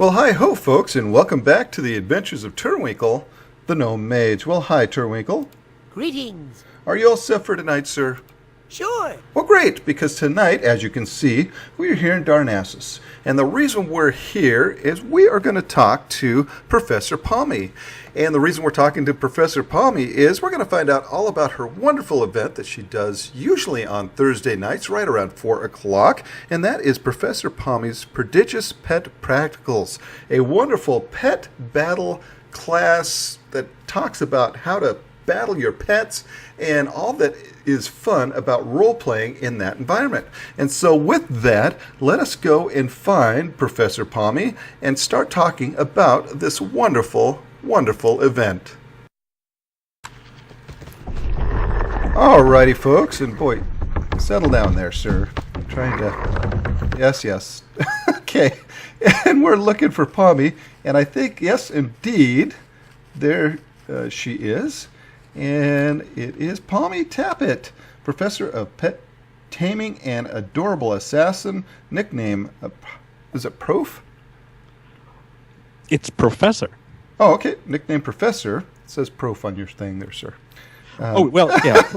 Well, hi-ho, folks, and welcome back to the adventures of Turwinkle, the Gnome Mage. Well, hi, Turwinkle. Greetings. Are you all set for tonight, sir? Sure. Well, great, because tonight, as you can see, we are here in Darnassus. And the reason we're here is we are going to talk to Professor Pommie. And the reason we're talking to Professor Pommie is we're going to find out all about her wonderful event that she does usually on Thursday nights, right around 4 o'clock. And that is Professor Pommie's Prodigious Pet Practicals, a wonderful pet battle class that talks about how to battle your pets and all that is fun about role-playing in that environment. And so with that, let us go and find Professor Pommie and start talking about this wonderful, wonderful event. Alrighty, folks, and boy, settle down there, sir. I'm trying to... Yes. Okay, and we're looking for Pommie, and I think, yes, indeed, there she is. And it is Pommie Tappet, Professor of Pet Taming and Adorable Assassin, nickname, is it Prof? It's Professor. Oh, okay, nickname Professor. It says Prof on your thing there, sir. Yeah.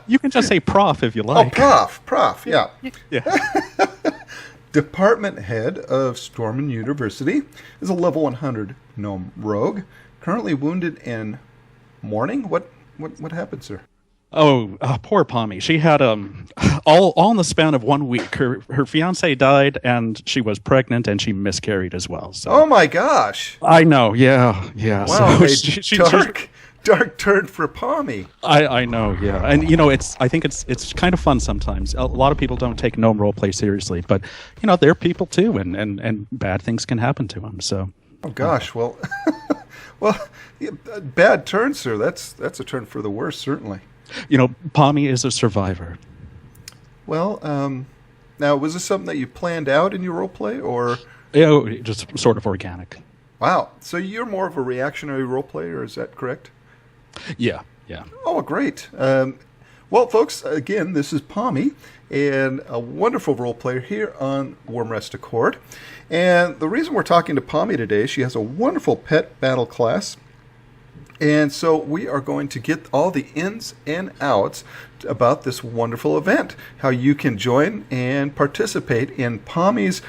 You can just say Prof if you like. Oh, Prof, yeah. Yeah. Department Head of Storman University, is a level 100 gnome rogue, currently wounded in mourning? What happened, sir? Oh, poor Pommie. She had all in the span of 1 week. Her fiance died, and she was pregnant, and she miscarried as well. So. Oh my gosh! I know. Yeah. Wow, So dark turn for Pommie. I know. Yeah, and I think it's kind of fun sometimes. A lot of people don't take gnome roleplay seriously, but they're people too, and bad things can happen to them. So. Oh gosh, well. Well, bad turn, sir. That's a turn for the worse, certainly. Pommie is a survivor. Well, now, was this something that you planned out in your roleplay, or? Just sort of organic. Wow. So you're more of a reactionary roleplayer, is that correct? Yeah. Oh, great. Well, folks, again, this is Pommie, and a wonderful roleplayer here on Warm Rest Accord. And the reason we're talking to Pommie today, she has a wonderful pet battle class. And so we are going to get all the ins and outs about this wonderful event, how you can join and participate in Professor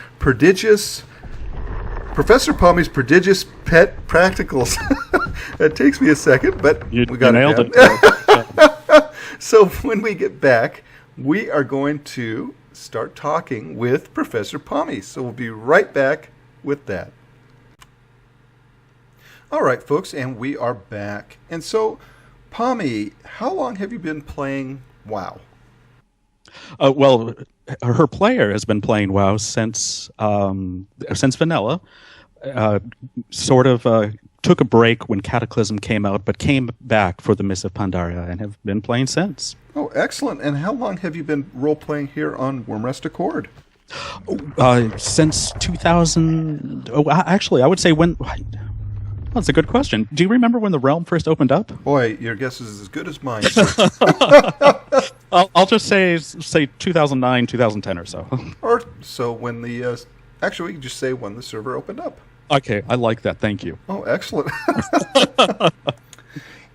Pommie's Prodigious Pet Practicals. It takes me a second, but we got it down. So when we get back, we are going to start talking with Professor Pommie. So we'll be right back with that. All right, folks, and we are back. And so, Pommie, how long have you been playing WoW? Well, her player has been playing WoW since vanilla. Took a break when Cataclysm came out, but came back for the Mists of Pandaria and have been playing since. Oh, excellent. And how long have you been role-playing here on Warm Rest Accord? Since 2000... actually, I would say when... That's a good question. Do you remember when the realm first opened up? Boy, your guess is as good as mine. I'll just say 2009, 2010 or so. Or so when the... actually, we can just say when the server opened up. Okay, I like that. Thank you. Oh, excellent.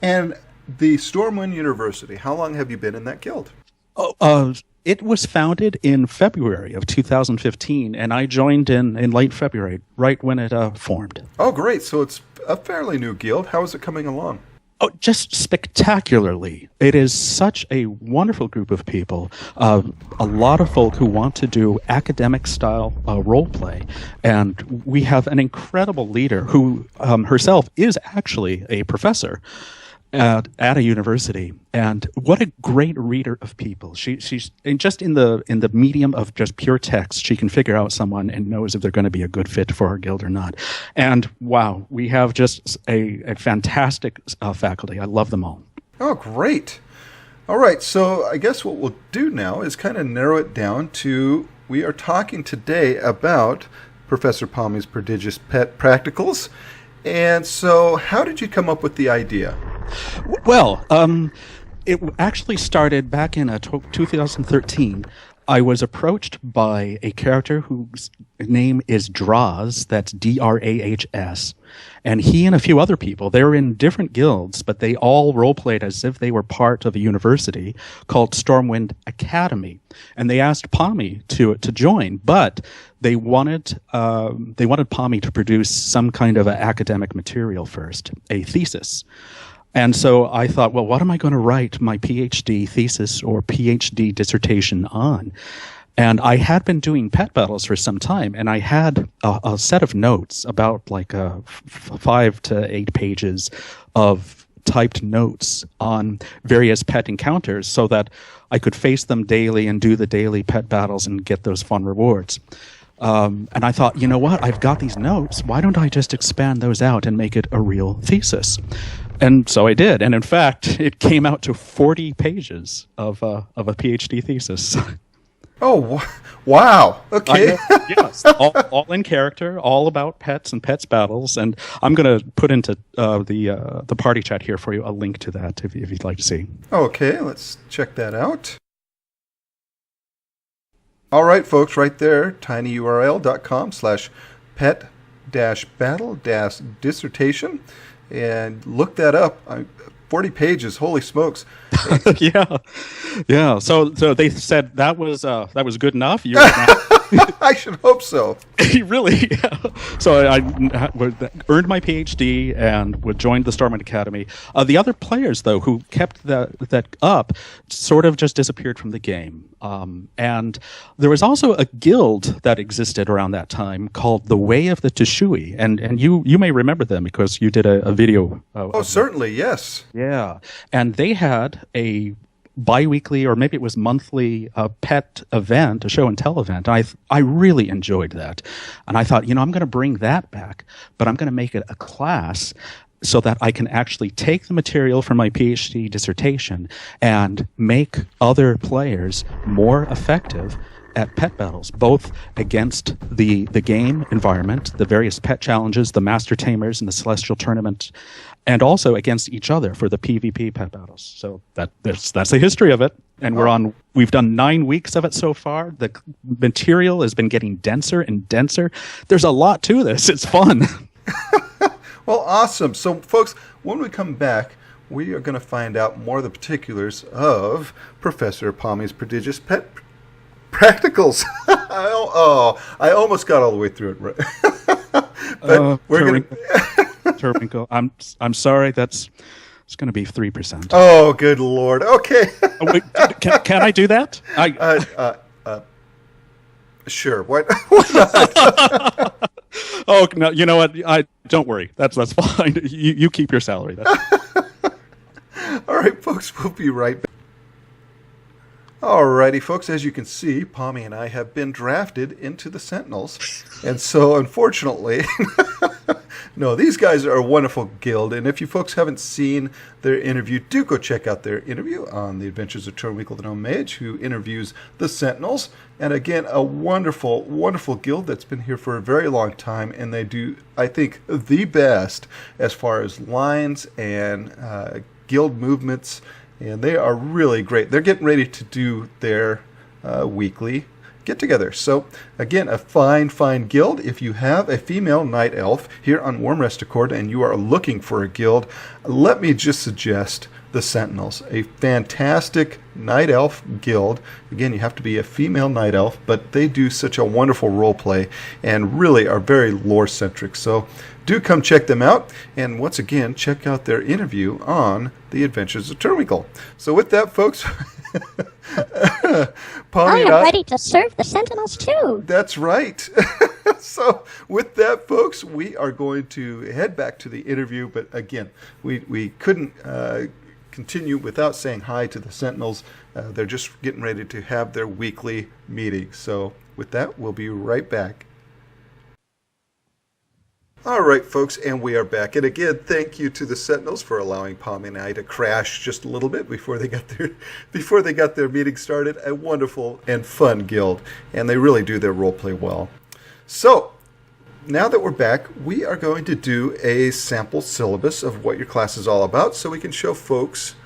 And the Stormwind University, how long have you been in that guild? It was founded in February of 2015, and I joined in late February, right when it formed. Oh, great. So it's a fairly new guild. How is it coming along? Oh, just spectacularly. It is such a wonderful group of people. A lot of folk who want to do academic-style role play. And we have an incredible leader who herself is actually a professor at a university. And what a great reader of people. She's just in the medium of just pure text, she can figure out someone and knows if they're going to be a good fit for her guild or not. And wow, we have just a fantastic faculty. I love them all. Oh, great. All right, so I guess what we'll do now is kind of narrow it down to, we are talking today about Professor Pommie's Prodigious Pet Practicals. And so how did you come up with the idea? Well, it actually started back in 2013. I was approached by a character whose name is Draz, that's Drahs, and he and a few other people, they're in different guilds, but they all roleplayed as if they were part of a university called Stormwind Academy. And they asked Pommie to join, but they wanted Pommie to produce some kind of academic material first, a thesis. And so I thought, well, what am I going to write my PhD thesis or PhD dissertation on? And I had been doing pet battles for some time, and I had a set of notes, about like 5 to 8 pages of typed notes on various pet encounters so that I could face them daily and do the daily pet battles and get those fun rewards. And I thought, you know what? I've got these notes. Why don't I just expand those out and make it a real thesis? And so I did. And in fact, it came out to 40 pages of a PhD thesis. Oh, wow. Okay. Yes, all in character, all about pets and pets battles. And I'm going to put into the party chat here for you a link to that if you'd like to see. Okay, let's check that out. All right, folks, right there, tinyurl.com/pet-battle-dissertation. And look that up. 40 pages, holy smokes. Yeah. So they said that was good enough. I should hope so. Really? Yeah. So I earned my PhD and joined the Stormwind Academy. The other players, though, who kept that up, sort of just disappeared from the game. And there was also a guild that existed around that time called the Way of the Tishui, and you may remember them because you did a video. Certainly, yes. Yeah, and they had a bi-weekly, or maybe it was monthly, pet event, a show and tell event. I really enjoyed that. And I thought, I'm going to bring that back, but I'm going to make it a class so that I can actually take the material from my PhD dissertation and make other players more effective at pet battles, both against the game environment, the various pet challenges, the Master Tamers and the Celestial Tournament, and also against each other for the PvP pet battles. So that's the history of it. And we've done 9 weeks of it so far. The material has been getting denser and denser. There's a lot to this. It's fun. Well, awesome. So, folks, when we come back, we are going to find out more of the particulars of Professor Pommie's Prodigious Pet Practicals. I almost got all the way through it. Right? But we're going to... Turwinkle. I'm sorry. It's going to be 3%. Oh, good Lord. Okay. Wait, can I do that? Sure. Why not? Oh no! You know what? Don't worry. That's fine. You keep your salary. All right, folks. We'll be right back. Alrighty, folks, as you can see, Pommie and I have been drafted into the Sentinels. And so, unfortunately, no, these guys are a wonderful guild. And if you folks haven't seen their interview, do go check out their interview on the Adventures of Turwinkle the Gnome Mage, who interviews the Sentinels. And again, a wonderful, wonderful guild that's been here for a very long time. And they do, I think, the best as far as lines and guild movements. And they are really great. They're getting ready to do their weekly get-together. So, again, a fine, fine guild. If you have a female night elf here on Warm Rest Accord and you are looking for a guild, let me just suggest the Sentinels, a fantastic night elf guild. Again, you have to be a female night elf, but they do such a wonderful role play and really are very lore-centric. So do come check them out. And once again, check out their interview on The Adventures of Turwinkle. So with that, folks, I am ready to serve the Sentinels too. That's right. So with that, folks, we are going to head back to the interview. But again, we couldn't continue without saying hi to the Sentinels. They're just getting ready to have their weekly meeting. So with that, we'll be right back. All right, folks, and we are back. And again, thank you to the Sentinels for allowing Pommie and I to crash just a little bit before they got their meeting started. A wonderful and fun guild, and they really do their role play well. So now that we're back, we are going to do a sample syllabus of what your class is all about, so we can show folks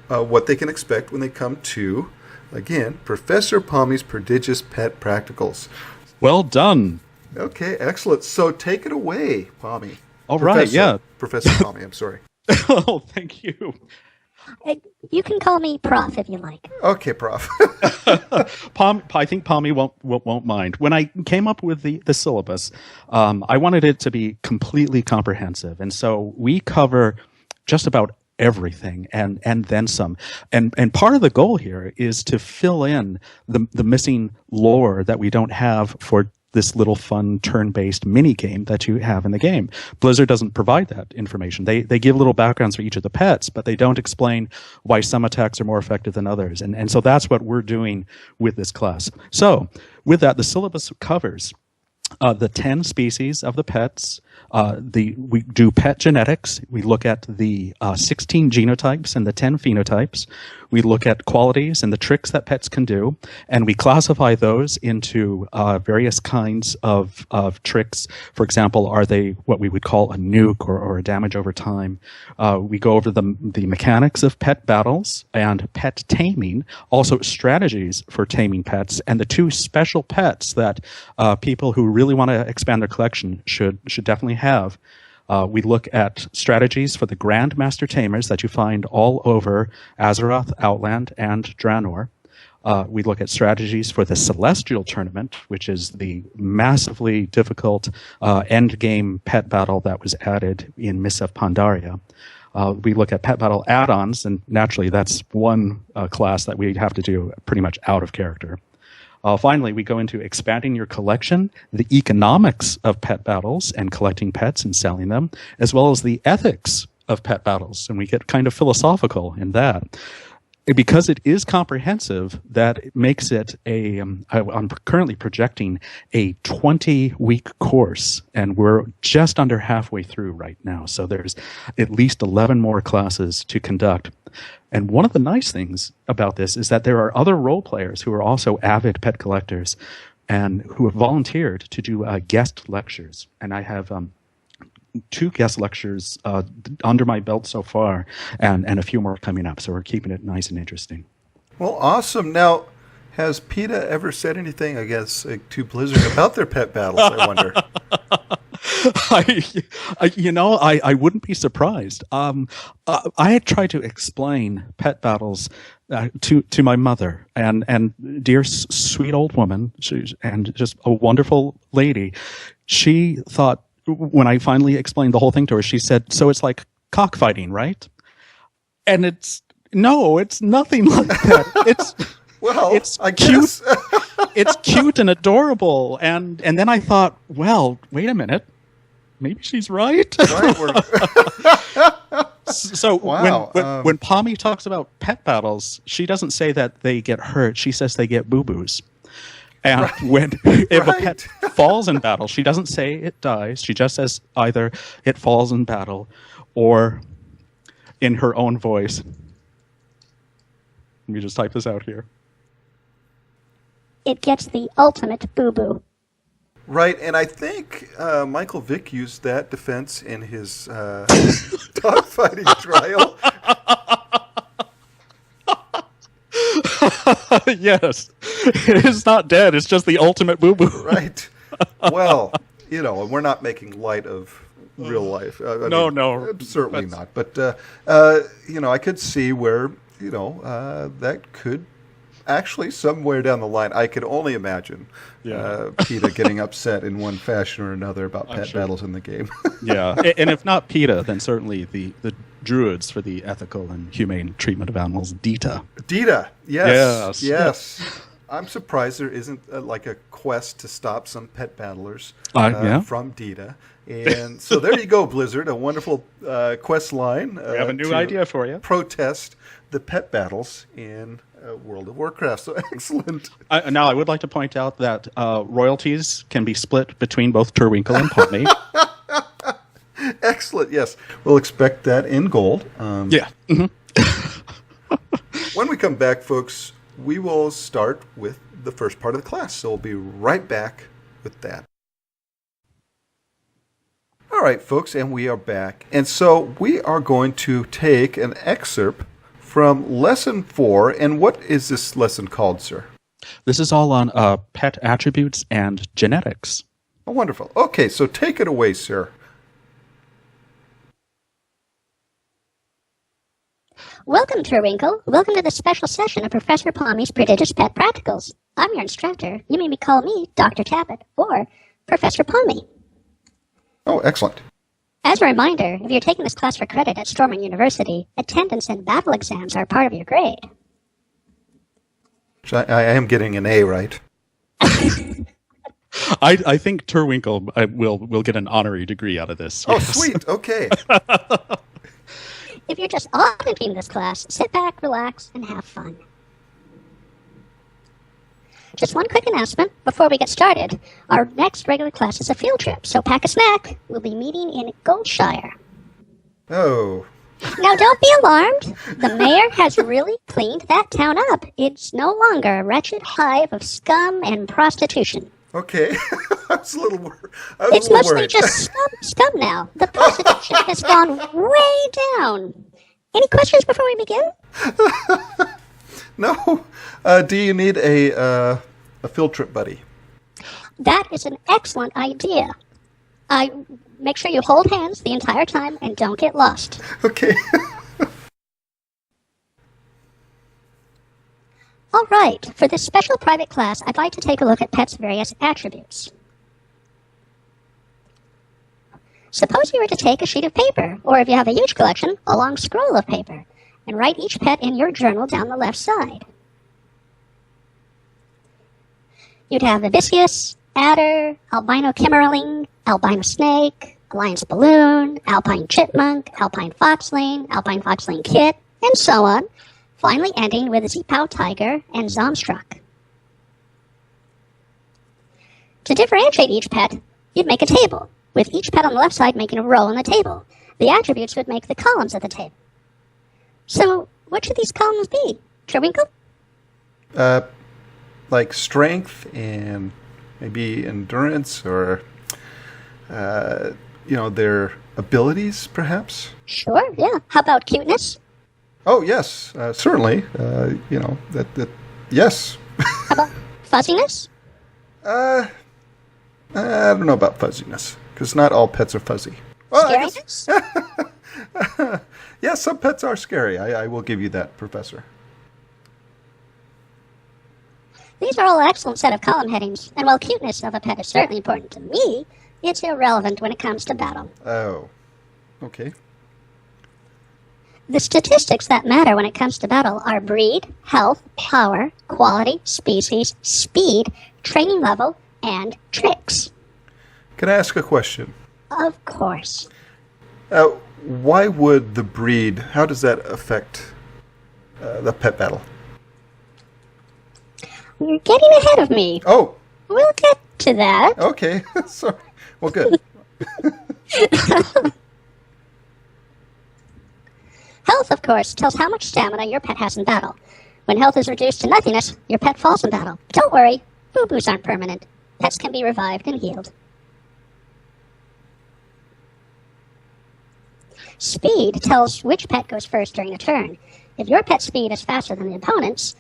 what they can expect when they come to Again, Professor Pommie's Prodigious Pet Practicals. Well done. Okay, excellent. So take it away, Pommie. All right, yeah. Professor Pommie, I'm sorry. Oh, thank you. You can call me Prof if you like. Okay, Prof. I think Palmy won't mind. When I came up with the syllabus, I wanted it to be completely comprehensive, and so we cover just about everything and then some. And part of the goal here is to fill in the missing lore that we don't have for this little fun turn-based mini game that you have in the game. Blizzard doesn't provide that information. They give little backgrounds for each of the pets, but they don't explain why some attacks are more effective than others. And so that's what we're doing with this class. So with that, the syllabus covers the 10 species of the pets. We do pet genetics. We look at the 16 genotypes and the 10 phenotypes. We look at qualities and the tricks that pets can do, and we classify those into various kinds of tricks. For example, are they what we would call a nuke or a damage over time? We go over the mechanics of pet battles and pet taming, also strategies for taming pets, and the two special pets that people who really want to expand their collection should definitely have. We look at strategies for the Grandmaster Tamers that you find all over Azeroth, Outland, and Draenor. We look at strategies for the Celestial Tournament, which is the massively difficult end-game pet battle that was added in Mists of Pandaria. We look at pet battle add-ons, and naturally that's one class that we have to do pretty much out of character. Finally, we go into expanding your collection, the economics of pet battles and collecting pets and selling them, as well as the ethics of pet battles. And we get kind of philosophical in that. Because it is comprehensive, that makes it I'm currently projecting a 20-week course, and we're just under halfway through right now. So there's at least 11 more classes to conduct. And one of the nice things about this is that there are other role players who are also avid pet collectors and who have volunteered to do guest lectures. And I have 2 guest lectures under my belt so far, and a few more coming up. So we're keeping it nice and interesting. Well, awesome. Now, has PETA ever said anything, I guess, to Blizzard about their pet battles, I wonder? I wouldn't be surprised. I had tried to explain pet battles to my mother, and dear sweet old woman, and just a wonderful lady. She thought, when I finally explained the whole thing to her, she said, "So it's like cockfighting, right?" And it's nothing like that. It's I cute. guess. It's cute and adorable. And then I thought, well, wait a minute. Maybe she's right. So wow. when Pommie talks about pet battles, she doesn't say that they get hurt. She says they get boo-boos. And if a pet falls in battle, she doesn't say it dies. She just says either it falls in battle or in her own voice. Let me just type this out here. It gets the ultimate boo-boo. Right, and I think Michael Vick used that defense in his dogfighting trial. Yes. It's not dead. It's just the ultimate boo-boo. Right. Well, we're not making light of real life. No. Certainly not. But, I could see where, that could actually, somewhere down the line, I could only imagine PETA getting upset in one fashion or another about pet battles in the game. Yeah. And if not PETA, then certainly the Druids for the ethical and humane treatment of animals, DETA. DETA, yes. I'm surprised there isn't like a quest to stop some pet battlers from DETA. And so there you go, Blizzard, a wonderful quest line. We have a new idea for you. Protest the pet battles in World of Warcraft. So excellent. Now, I would like to point out that royalties can be split between both Turwinkle and Pommie. Excellent, yes. We'll expect that in gold. Yeah. Mm-hmm. When we come back, folks, we will start with the first part of the class. So we'll be right back with that. All right, folks, and we are back. And so we are going to take an excerpt from Lesson 4. And what is this lesson called, sir? This is all on pet attributes and genetics. Oh, wonderful. Okay, so take it away, sir. Welcome, Turwinkle. Welcome to the special session of Professor Pommie's Prodigious Pet Practicals. I'm your instructor. You may call me Dr. Tappet or Professor Pommie. Oh, excellent. As a reminder, if you're taking this class for credit at Storming University, attendance and battle exams are part of your grade. I am getting an A, right? I think Turwinkle will get an honorary degree out of this. Oh, Yes. sweet. Okay. If you're just auditing this class, sit back, relax, and have fun. Just one quick announcement before we get started. Our next regular class is a field trip, so pack a snack. We'll be meeting in Goldshire. Oh. Now, don't be alarmed. The mayor has really cleaned that town up. It's no longer a wretched hive of scum and prostitution. Okay. I was a little worried. It's mostly just scum now. The prostitution has gone way down. Any questions before we begin? No. Do you need a field trip buddy? That is an excellent idea. Make sure you hold hands the entire time and don't get lost. Okay. All right, for this special private class, I'd like to take a look at pets' various attributes. Suppose you were to take a sheet of paper, or if you have a huge collection, a long scroll of paper, and write each pet in your journal down the left side. You'd have Hibiscus, adder, albino kimmerling, albino snake, Alliance balloon, alpine chipmunk, alpine foxlane kit, and so on, finally ending with Zipow tiger and Zomstruck. To differentiate each pet, you'd make a table, with each pet on the left side making a row on the table. The attributes would make the columns of the table. So, what should these columns be, Turwinkle? Like strength and maybe endurance or, their abilities, perhaps? Sure, yeah. How about cuteness? Oh, yes, certainly. Yes. How about fuzziness? I don't know about fuzziness, because not all pets are fuzzy. Well, I guess- Scariness? Yeah, some pets are scary. I will give you that, Professor. These are all an excellent set of column headings, and while cuteness of a pet is certainly important to me, it's irrelevant when it comes to battle. Oh, okay. The statistics that matter when it comes to battle are breed, health, power, quality, species, speed, training level, and tricks. Can I ask a question? Of course. Why would the breed, how does that affect the pet battle? You're getting ahead of me. Oh, We'll get to that. okay. Sorry. Well, good. Health, of course, tells how much stamina your pet has in battle. When health is reduced to nothingness, your pet falls in battle. Don't worry, boo-boos aren't permanent. Pets can be revived and healed. Speed tells which pet goes first during a turn. If your pet's speed is faster than the opponent's,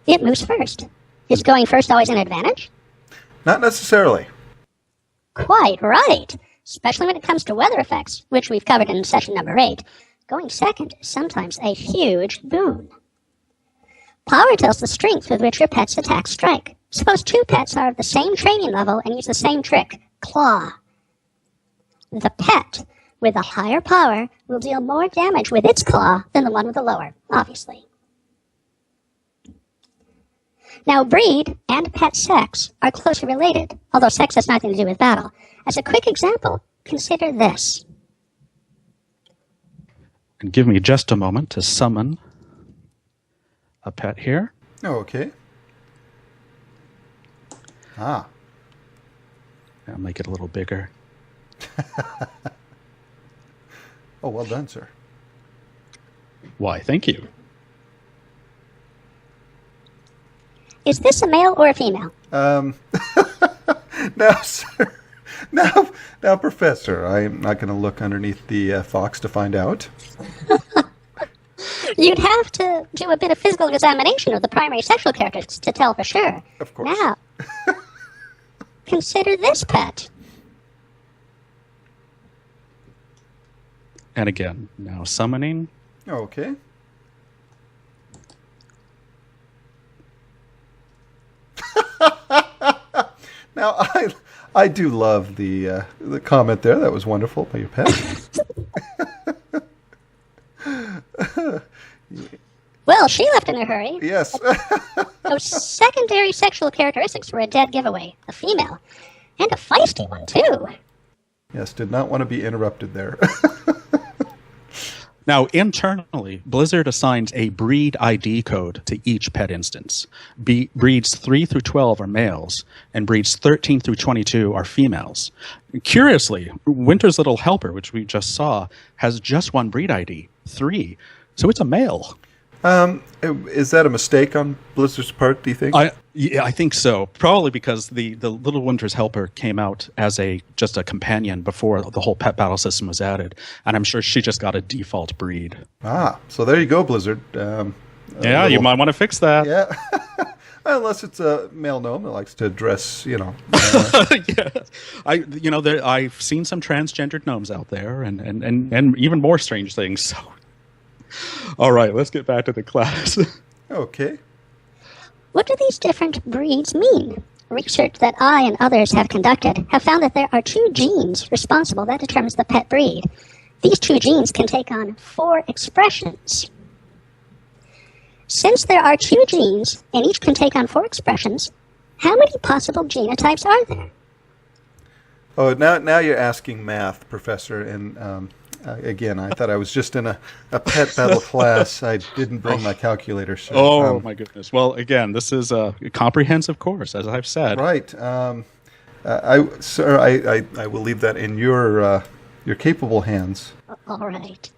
it moves first. Is going first always an advantage? Not necessarily. Quite right. Especially when it comes to weather effects, which we've covered in session number 8. Going second is sometimes a huge boon. Power tells the strength with which your pet's attacks strike. Suppose two pets are of the same training level and use the same trick, claw. The pet with a higher power will deal more damage with its claw than the one with the lower, obviously. Now, breed and pet sex are closely related, although sex has nothing to do with battle. As a quick example, consider this. And give me just a moment to summon a pet here. Oh, okay. Ah. I'll make it a little bigger. Oh, well done, sir. Why, thank you. Is this a male or a female? Now, sir. Now, Professor, I'm not going to look underneath the fox to find out. You'd have to do a bit of physical examination of the primary sexual characteristics to tell for sure. Of course. Now, consider this pet. And again, now summoning. Okay. Now, I do love the comment there. That was wonderful by your pet. Well, she left in a hurry. Yes. Those secondary sexual characteristics were a dead giveaway. A female. And a feisty one, too. Yes, did not want to be interrupted there. Now, internally, Blizzard assigns a breed ID code to each pet instance. Breeds 3 through 12 are males, and breeds 13 through 22 are females. Curiously, Winter's Little Helper, which we just saw, has just one breed ID, 3, so it's a male. Is that a mistake on Blizzard's part, do you think? I think so. Probably because the Little Winter's Helper came out as just a companion before the whole pet battle system was added, and I'm sure she just got a default breed. So there you go, Blizzard. You might want to fix that. Yeah. Unless it's a male gnome that likes to dress, Yeah. I've seen some transgendered gnomes out there, and even more strange things. So, all right, let's get back to the class. Okay. What do these different breeds mean? Research that I and others have conducted have found that there are 2 genes responsible that determines the pet breed. These 2 genes can take on 4 expressions. Since there are 2 genes and each can take on 4 expressions, how many possible genotypes are there? Oh, now you're asking math, Professor, and again, I thought I was just in a pet battle class. I didn't bring my calculator. So, my goodness. Well, again, this is a comprehensive course, as I've said. Right. Sir, I will leave that in your capable hands. All right.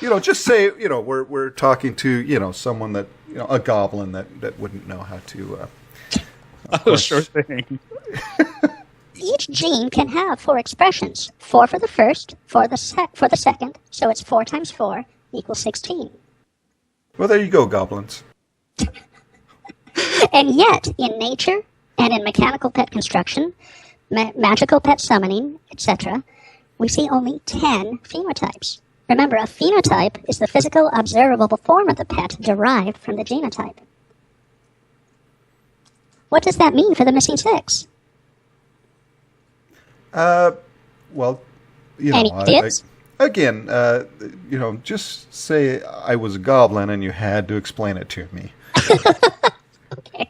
Just say, we're talking to, someone that, a goblin that wouldn't know how to. Sure thing. Each gene can have 4 expressions. 4 for the first, for the second, so it's 4 times 4 equals 16. Well, there you go, goblins. And yet, in nature and in mechanical pet construction, magical pet summoning, etc., we see only 10 phenotypes. Remember, a phenotype is the physical observable form of the pet derived from the genotype. What does that mean for the missing 6? Well, Any tips? Again, just say I was a goblin and you had to explain it to me. Okay.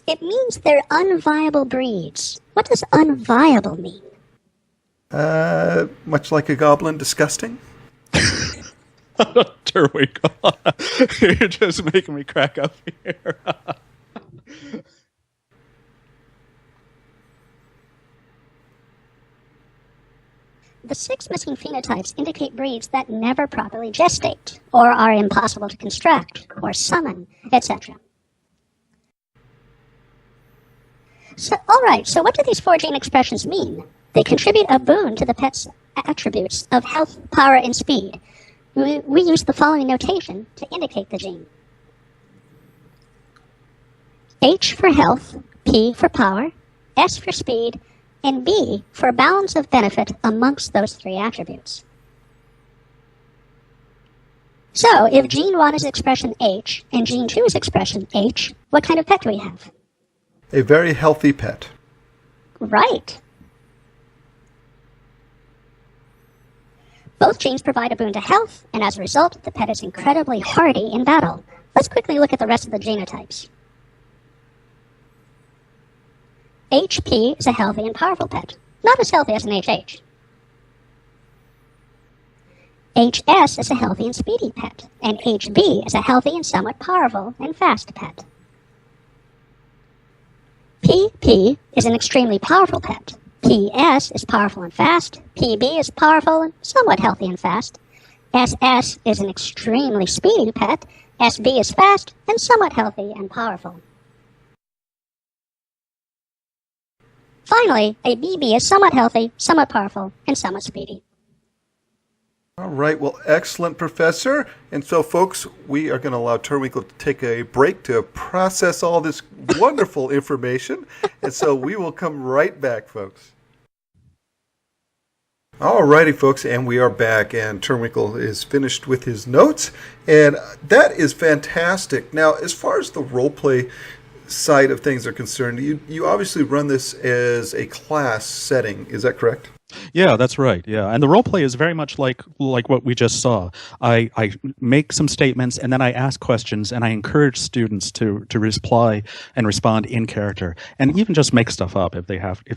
It means they're unviable breeds. What does unviable mean? Much like a goblin, disgusting. Turwinkle. You're just making me crack up here. The 6 missing phenotypes indicate breeds that never properly gestate, or are impossible to construct, or summon, etc. So what do these 4 gene expressions mean? They contribute a boon to the pet's attributes of health, power, and speed. We use the following notation to indicate the gene. H for health, P for power, S for speed, and B for balance of benefit amongst those 3 attributes. So, if gene 1 is expression H and gene 2 is expression H, what kind of pet do we have? A very healthy pet. Right. Both genes provide a boon to health, and as a result, the pet is incredibly hardy in battle. Let's quickly look at the rest of the genotypes. HP is a healthy and powerful pet, not as healthy as an HH. HS is a healthy and speedy pet, and HB is a healthy and somewhat powerful and fast pet. PP is an extremely powerful pet. PS is powerful and fast. PB is powerful and somewhat healthy and fast. SS is an extremely speedy pet. SB is fast and somewhat healthy and powerful. Finally, a BB is somewhat healthy, somewhat powerful, and somewhat speedy. All right, well, excellent, Professor. And so, folks, we are going to allow Turwinkle to take a break to process all this wonderful information. And so we will come right back, folks. All righty, folks, and we are back, and Turwinkle is finished with his notes, and that is fantastic. Now, as far as the roleplay side of things are concerned, you obviously run this as a class setting. Is that correct? Yeah, that's right. Yeah, and the role play is very much like what we just saw. I make some statements and then I ask questions and I encourage students to reply and respond in character and even just make stuff up if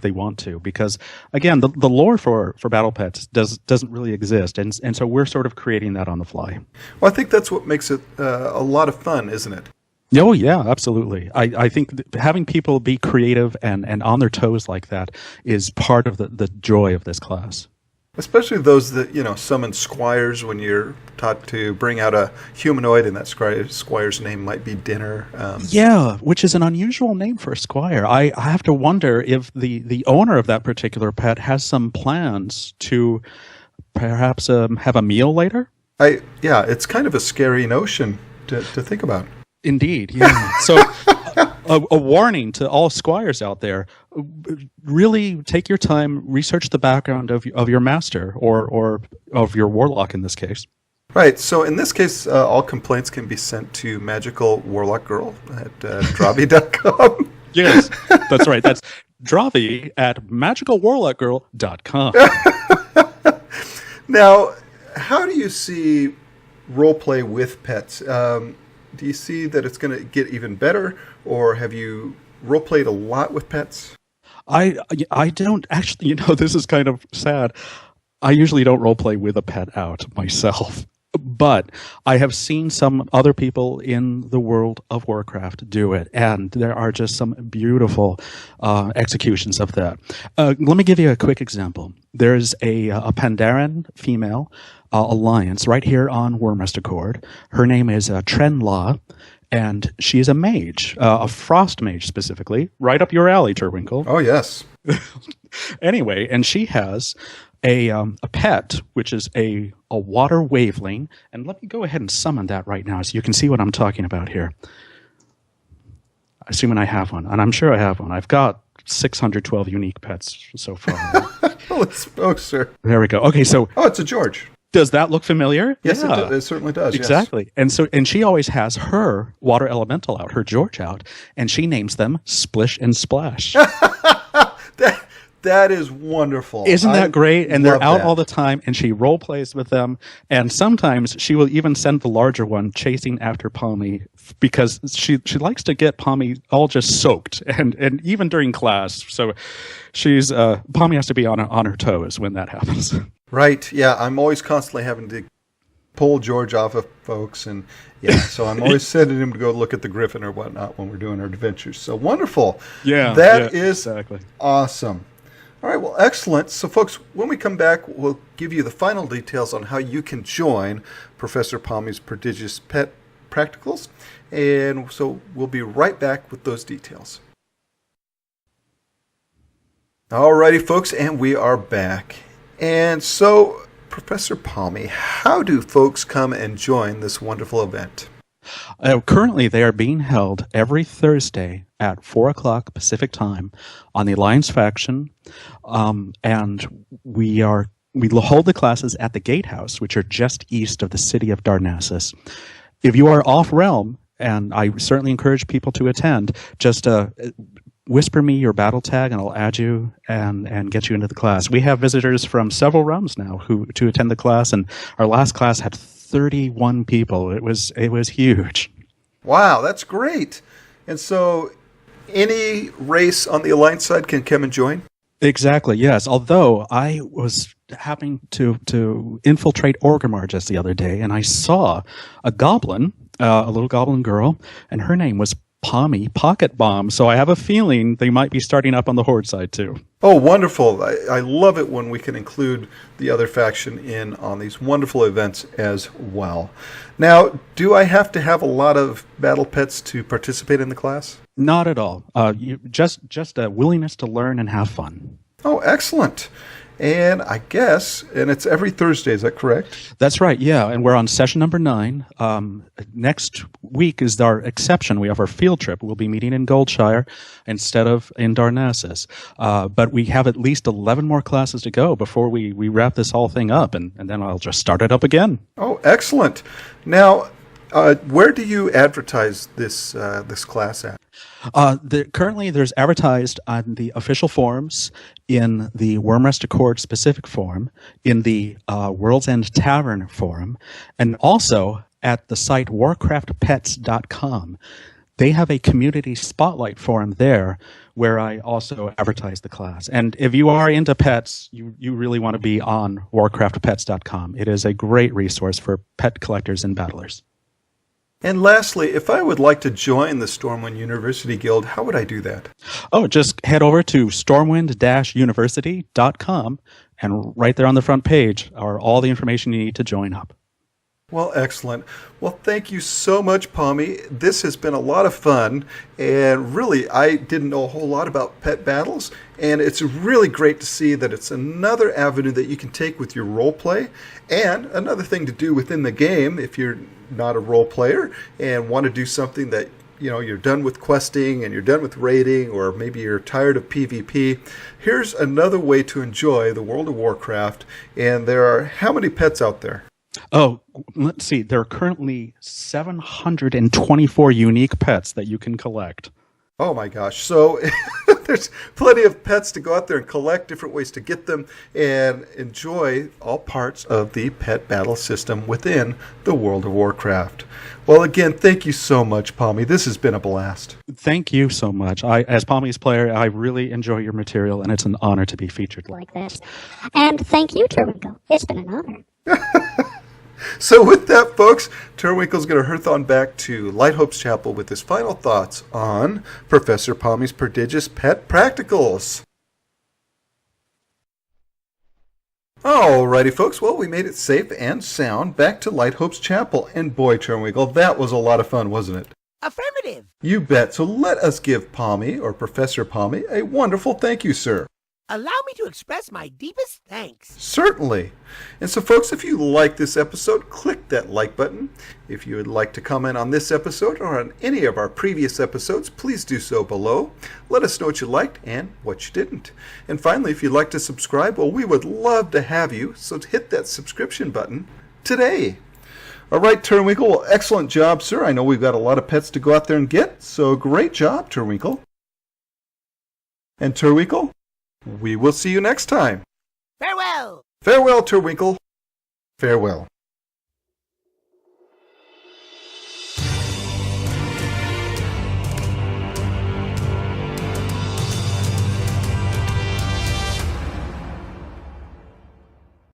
they want to, because again the lore for Battle Pets doesn't really exist, and so we're sort of creating that on the fly. Well, I think that's what makes it a lot of fun, isn't it? Oh, yeah, absolutely. I think having people be creative and on their toes like that is part of the joy of this class. Especially those that, summon squires when you're taught to bring out a humanoid and that squire's name might be Dinner. Yeah, which is an unusual name for a squire. I have to wonder if the owner of that particular pet has some plans to perhaps have a meal later. It's kind of a scary notion to think about. Indeed, yeah. So a warning to all squires out there, really take your time, research the background of your master or of your warlock in this case. Right, so in this case, all complaints can be sent to magicalwarlockgirl at Dravi.com. Yes, that's right. That's Dravi at magicalwarlockgirl.com. Now, how do you see roleplay with pets? Do you see that it's going to get even better, or have you role-played a lot with pets? I don't actually, this is kind of sad. I usually don't role-play with a pet out myself, but I have seen some other people in the world of Warcraft do it, and there are just some beautiful executions of that. Let me give you a quick example. There's a Pandaren female alliance right here on Wormrest Accord. Her name is Trenla, and she is a mage, a frost mage specifically, right up your alley, Turwinkle. Oh, yes. Anyway, and she has a pet, which is a water waveling, and let me go ahead and summon that right now so you can see what I'm talking about here. Assuming I have one, and I'm sure I have one. I've got 612 unique pets so far. Holy smokes, sir. There we go. Okay, so... Oh, it's a George. Does that look familiar? Yes, yeah. it certainly does. Exactly. Yes. And she always has her water elemental out, her George out, and she names them Splish and Splash. That is wonderful. Isn't that great? And they're out all the time, and she role plays with them. And sometimes she will even send the larger one chasing after Pommie because she likes to get Pommie all just soaked, and even during class. So she's Pommie has to be on her toes when that happens. Right. Yeah, I'm always constantly having to pull George off of folks, and so I'm always sending him to go look at the griffin or whatnot when we're doing our adventures. So wonderful. Yeah. That is exactly awesome. All right, well, excellent. So, folks, when we come back, we'll give you the final details on how you can join Professor Pommie's Prodigious Pet Practicals. And so we'll be right back with those details. All righty, folks, and we are back. And so, Professor Pommie, how do folks come and join this wonderful event? Currently, they are being held every Thursday at 4 o'clock Pacific time on the Alliance faction, and we hold the classes at the Gatehouse, which are just east of the city of Darnassus. If you are off-realm, and I certainly encourage people to attend, just whisper me your battle tag, and I'll add you and get you into the class. We have visitors from several realms now to attend the class, and our last class had 31 people. It was huge. Wow, that's great. And so any race on the Alliance side can come and join? Exactly, yes. Although I was having to infiltrate Orgrimmar just the other day, and I saw a goblin, a little goblin girl, and her name was Pommie Pocket Bomb. So I have a feeling they might be starting up on the Horde side too. Oh, wonderful. I love it when we can include the other faction in on these wonderful events as well. Now, do I have to have a lot of battle pets to participate in the class? Not at all. Just a willingness to learn and have fun. Oh, excellent. And I guess, and it's every Thursday, is that correct? That's right, yeah, and we're on session number 9. Next week is our exception. We have our field trip. We'll be meeting in Goldshire instead of in Darnassus. But we have at least 11 more classes to go before we wrap this whole thing up, and then I'll just start it up again. Oh, excellent. Now, where do you advertise this class at? Currently, there's advertised on the official forums, in the Wormrest Accord specific forum, in the World's End Tavern forum, and also at the site warcraftpets.com. They have a community spotlight forum there where I also advertise the class. And if you are into pets, you really want to be on warcraftpets.com. It is a great resource for pet collectors and battlers. And lastly, if I would like to join the Stormwind University Guild, how would I do that? Oh, just head over to stormwind-university.com, and right there on the front page are all the information you need to join up. Well, excellent. Well, thank you so much, Pommie. This has been a lot of fun, and really, I didn't know a whole lot about pet battles, and it's really great to see that it's another avenue that you can take with your role play, and another thing to do within the game if you're not a role player and want to do something that you're done with questing and you're done with raiding, or maybe you're tired of PvP. Here's another way to enjoy the World of Warcraft, and there are how many pets out there? Oh, let's see. There are currently 724 unique pets that you can collect. Oh my gosh. So there's plenty of pets to go out there and collect, different ways to get them, and enjoy all parts of the pet battle system within the World of Warcraft. Well, again, thank you so much, Pommie. This has been a blast. Thank you so much. As Palmy's player, I really enjoy your material, and it's an honor to be featured like this. And thank you, Turwinkle. It's been an honor. So with that, folks, Turwinkle's going to hurth on back to Light Hope's Chapel with his final thoughts on Professor Pommie's Prodigious Pet Practicals. Alrighty, folks. Well, we made it safe and sound back to Light Hope's Chapel. And boy, Turwinkle, that was a lot of fun, wasn't it? Affirmative. You bet. So let us give Pommie, or Professor Pommie, a wonderful thank you, sir. Allow me to express my deepest thanks. Certainly. And so, folks, if you like this episode, click that like button. If you would like to comment on this episode or on any of our previous episodes, please do so below. Let us know what you liked and what you didn't. And finally, if you'd like to subscribe, well, we would love to have you, so hit that subscription button today. All right, Turwinkle, well, excellent job, sir. I know we've got a lot of pets to go out there and get, so great job, Turwinkle. And Turwinkle, we will see you next time. Farewell. Farewell, Turwinkle. Farewell.